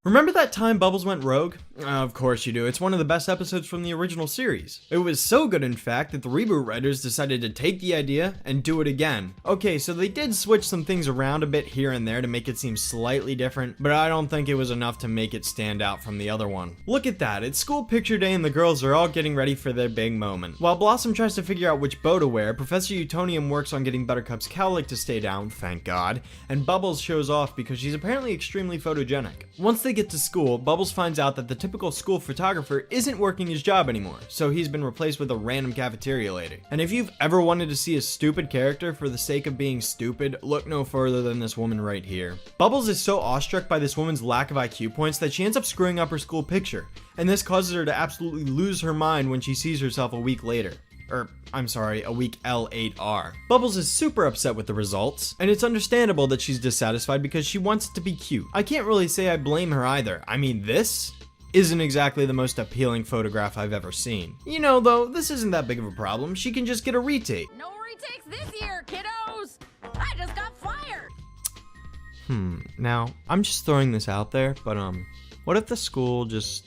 Remember that time Bubbles went rogue? Of course you do, it's one of the best episodes from the original series. It was so good in fact that the reboot writers decided to take the idea and do it again. Okay, so they did switch some things around a bit here and there to make it seem slightly different, but I don't think it was enough to make it stand out from the other one. Look at that, it's school picture day and the girls are all getting ready for their big moment. While Blossom tries to figure out which bow to wear, Professor Utonium works on getting Buttercup's cowlick to stay down, thank God, and Bubbles shows off because she's apparently extremely photogenic. Once they get to school, Bubbles finds out that the typical school photographer isn't working his job anymore, so he's been replaced with a random cafeteria lady. And if you've ever wanted to see a stupid character for the sake of being stupid, look no further than this woman right here. Bubbles is so awestruck by this woman's lack of IQ points that she ends up screwing up her school picture, and this causes her to absolutely lose her mind when she sees herself a week later. A week L8R. Bubbles is super upset with the results, and it's understandable that she's dissatisfied because she wants it to be cute. I can't really say I blame her either. I mean, this isn't exactly the most appealing photograph I've ever seen. You know, though, this isn't that big of a problem. She can just get a retake. No retakes this year, kiddos! I just got fired! Now, I'm just throwing this out there, but what if the school just,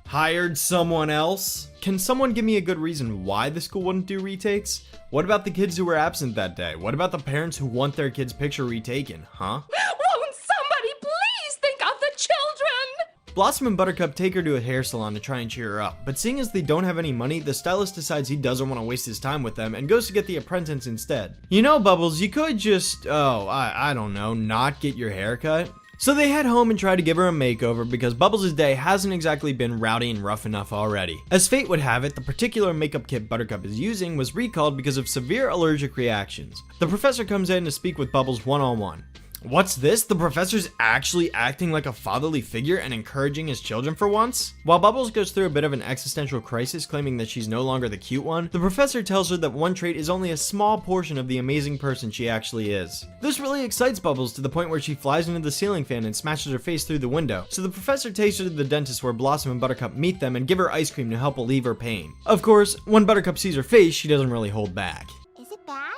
hired someone else? Can someone give me a good reason why the school wouldn't do retakes? What about the kids who were absent that day? What about the parents who want their kid's picture retaken, huh? Won't somebody please think of the children? Blossom and Buttercup take her to a hair salon to try and cheer her up, but seeing as they don't have any money, the stylist decides he doesn't want to waste his time with them and goes to get the apprentice instead. You know, Bubbles, you could just, I don't know, not get your hair cut. So they head home and try to give her a makeover because Bubbles' day hasn't exactly been rowdy and rough enough already. As fate would have it, the particular makeup kit Buttercup is using was recalled because of severe allergic reactions. The professor comes in to speak with Bubbles one-on-one. What's this? The professor's actually acting like a fatherly figure and encouraging his children for once? While Bubbles goes through a bit of an existential crisis claiming that she's no longer the cute one, the professor tells her that one trait is only a small portion of the amazing person she actually is. This really excites Bubbles to the point where she flies into the ceiling fan and smashes her face through the window, so the professor takes her to the dentist where Blossom and Buttercup meet them and give her ice cream to help alleviate her pain. Of course, when Buttercup sees her face, she doesn't really hold back. Is it bad?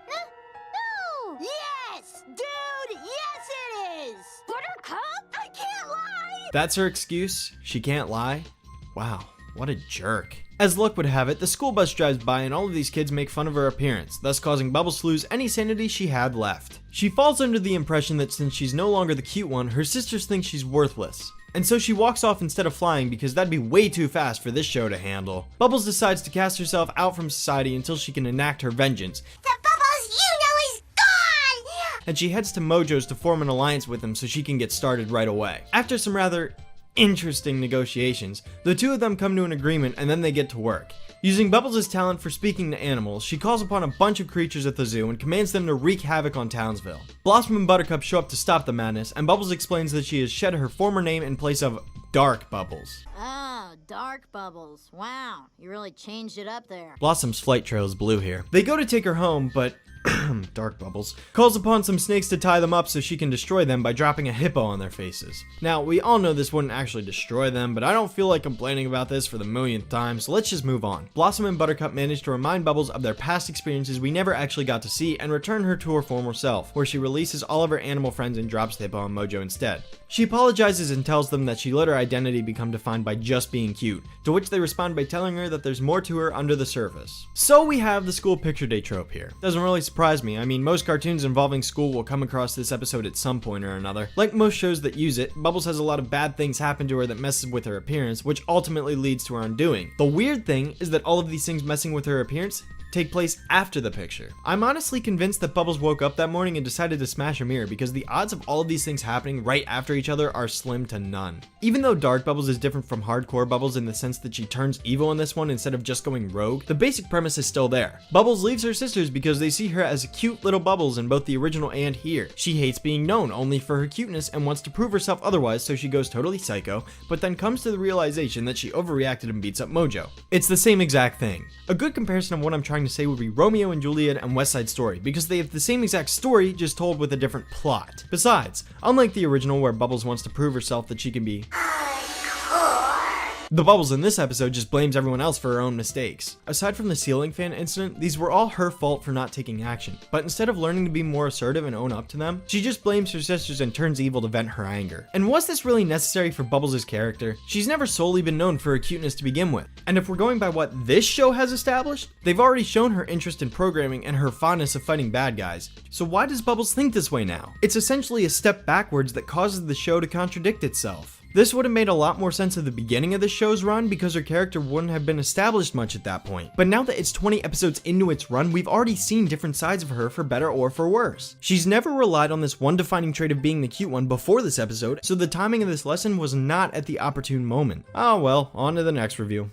No! Yes! Dude, yes it is! Buttercup? I can't lie! That's her excuse? She can't lie? Wow, what a jerk. As luck would have it, the school bus drives by and all of these kids make fun of her appearance, thus causing Bubbles to lose any sanity she had left. She falls under the impression that since she's no longer the cute one, her sisters think she's worthless. And so she walks off instead of flying because that'd be way too fast for this show to handle. Bubbles decides to cast herself out from society until she can enact her vengeance. The Bubbles you know is gone! And she heads to Mojo's to form an alliance with him so she can get started right away. After some rather interesting negotiations, the two of them come to an agreement and then they get to work. Using Bubbles' talent for speaking to animals, she calls upon a bunch of creatures at the zoo and commands them to wreak havoc on Townsville. Blossom and Buttercup show up to stop the madness, and Bubbles explains that she has shed her former name in place of Dark Bubbles. Oh, Dark Bubbles. Wow, you really changed it up there. Blossom's flight trail is blue here. They go to take her home, but Dark Bubbles calls upon some snakes to tie them up so she can destroy them by dropping a hippo on their faces. Now, we all know this wouldn't actually destroy them, but I don't feel like complaining about this for the millionth time, so let's just move on. Blossom and Buttercup manage to remind Bubbles of their past experiences we never actually got to see and return her to her former self, where she releases all of her animal friends and drops the hippo on Mojo instead. She apologizes and tells them that she let her identity become defined by just being cute, to which they respond by telling her that there's more to her under the surface. So we have the school picture day trope here. Doesn't really surprise me. I mean, most cartoons involving school will come across this episode at some point or another. Like most shows that use it, Bubbles has a lot of bad things happen to her that messes with her appearance, which ultimately leads to her undoing. The weird thing is that all of these things messing with her appearance take place after the picture. I'm honestly convinced that Bubbles woke up that morning and decided to smash a mirror because the odds of all of these things happening right after each other are slim to none. Even though Dark Bubbles is different from Hardcore Bubbles in the sense that she turns evil in this one instead of just going rogue, the basic premise is still there. Bubbles leaves her sisters because they see her as cute little Bubbles in both the original and here. She hates being known only for her cuteness and wants to prove herself otherwise, so she goes totally psycho, but then comes to the realization that she overreacted and beats up Mojo. It's the same exact thing. A good comparison of what I'm trying to say would be Romeo and Juliet and West Side Story, because they have the same exact story, just told with a different plot. Besides, unlike the original where Bubbles wants to prove herself that she can be The Bubbles in this episode just blames everyone else for her own mistakes. Aside from the ceiling fan incident, these were all her fault for not taking action, but instead of learning to be more assertive and own up to them, she just blames her sisters and turns evil to vent her anger. And was this really necessary for Bubbles' character? She's never solely been known for her cuteness to begin with, and if we're going by what this show has established, they've already shown her interest in programming and her fondness of fighting bad guys. So why does Bubbles think this way now? It's essentially a step backwards that causes the show to contradict itself. This would have made a lot more sense at the beginning of the show's run because her character wouldn't have been established much at that point. But now that it's 20 episodes into its run, we've already seen different sides of her for better or for worse. She's never relied on this one defining trait of being the cute one before this episode, so the timing of this lesson was not at the opportune moment. Oh well, on to the next review.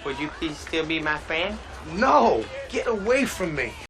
Would you please still be my friend? No! Get away from me!